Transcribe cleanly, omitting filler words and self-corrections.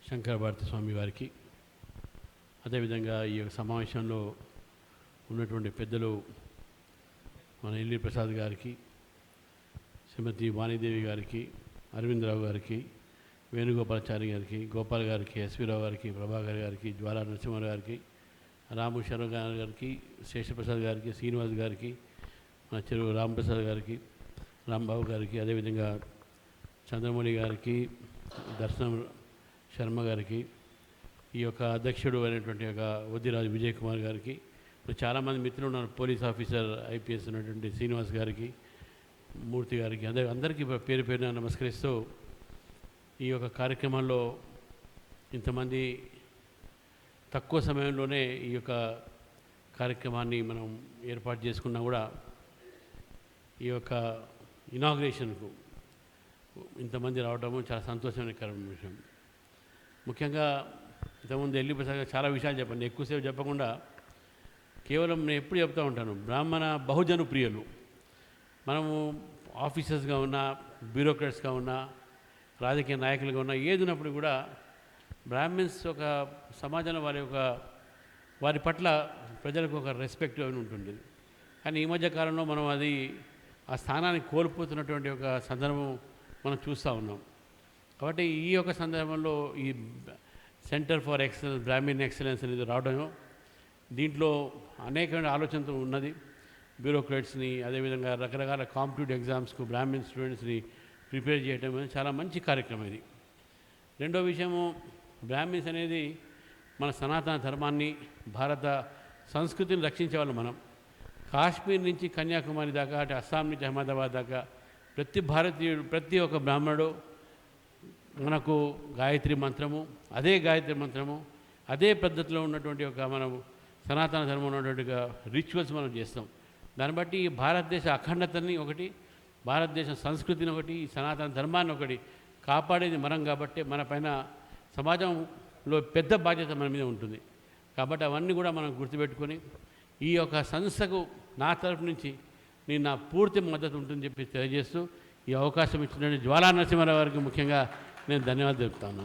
శంకర భారతి స్వామి వారికి, అదేవిధంగా ఈ సమావేశంలో ఉన్నటువంటి పెద్దలు మన ఎల్లి ప్రసాద్ గారికి, శ్రీమతి వాణీదేవి గారికి, అరవిందరావు గారికి, వేణుగోపాలాచారి గారికి, గోపాల్ గారికి, ఎస్వీరావు గారికి, ప్రభాకర్ గారికి, జ్వాలా నరసింహారావు గారికి, రాము శర్మ గారికి, శేషప్రసాద్ గారికి, శ్రీనివాస్ గారికి, మన చెరువు రాంప్రసాద్ గారికి, రాంబాబు గారికి, అదేవిధంగా చంద్రమౌళి గారికి, దర్శనం శర్మ గారికి, ఈ యొక్క అధ్యక్షుడు అయినటువంటి యొక్క వద్దిరాజు విజయ్ కుమార్ గారికి, చాలామంది మిత్రులు ఉన్నారు, పోలీస్ ఆఫీసర్ ఐపీఎస్ ఉన్నటువంటి శ్రీనివాస్ గారికి, మూర్తి గారికి, అందరికీ పేరు పేరున నమస్కరిస్తూ ఈ యొక్క కార్యక్రమంలో ఇంతమంది తక్కువ సమయంలోనే ఈ యొక్క కార్యక్రమాన్ని మనం ఏర్పాటు చేసుకున్నా కూడా ఈ యొక్క ఇనాగ్రేషన్కు ఇంతమంది రావడము చాలా సంతోషకరమైన విషయం. ముఖ్యంగా ఇంతకుముందు ఎల్లి ప్రసాద్ చాలా విషయాలు చెప్పండి, ఎక్కువసేపు చెప్పకుండా కేవలం నేను ఎప్పుడు చెప్తూ ఉంటాను, బ్రాహ్మణ బహుజన ప్రియులు మనము ఆఫీసర్స్గా ఉన్నా, బ్యూరోక్రాట్స్గా ఉన్నా, రాజకీయ నాయకులుగా ఉన్నా, ఏది ఉన్నప్పుడు కూడా బ్రాహ్మిన్స్ ఒక సమాజంలో వారి పట్ల ప్రజలకు ఒక రెస్పెక్ట్ అని ఉంటుంది. కానీ ఈ మధ్య కాలంలో మనం ఆ స్థానాన్ని కోల్పోతున్నటువంటి ఒక సందర్భం మనం చూస్తూ ఉన్నాం. కాబట్టి ఈ యొక్క సందర్భంలో ఈ centre for excellence, Brahmin excellence అనేది రావడం, దీంట్లో అనేకమైన ఆలోచనతో ఉన్నది. బ్యూరోక్రాట్స్ని, అదేవిధంగా రకరకాల కాంపిటేటివ్ ఎగ్జామ్స్కు బ్రాహ్మిన్ స్టూడెంట్స్ని ప్రిపేర్ చేయడం అనేది చాలా మంచి కార్యక్రమం ఇది. రెండో విషయము, బ్రాహ్మిన్స్ అనేది మన సనాతన ధర్మాన్ని, భారత సంస్కృతిని రక్షించేవాళ్ళు. మనం కాశ్మీర్ నుంచి కన్యాకుమారి దాకా, అటు అస్సాం నుంచి అహ్మదాబాద్ దాకా ప్రతి భారతీయుడు, ప్రతి ఒక్క బ్రాహ్మణుడు మనకు గాయత్రి మంత్రము, అదే పద్ధతిలో ఉన్నటువంటి మనం సనాతన ధర్మంలో ఉన్నటువంటి రిచువల్స్ మనం చేస్తాం. దాన్ని బట్టి ఈ భారతదేశ అఖండతని ఒకటి, భారతదేశ సంస్కృతిని ఒకటి, ఈ సనాతన ధర్మాన్ని ఒకటి కాపాడేది మనం. కాబట్టి మన పైన సమాజంలో పెద్ద బాధ్యత మన మీద ఉంటుంది. కాబట్టి అవన్నీ కూడా మనం గుర్తుపెట్టుకొని ఈ యొక్క సంస్థకు నా తరఫు నుంచి నా పూర్తి మద్దతు ఉంటుందని చెప్పి తెలియజేస్తూ ఈ అవకాశం ఇచ్చినటువంటి జ్వాలా నరసింహారావు గారికి ముఖ్యంగా నేను ధన్యవాదాలు తెలుపుతాను.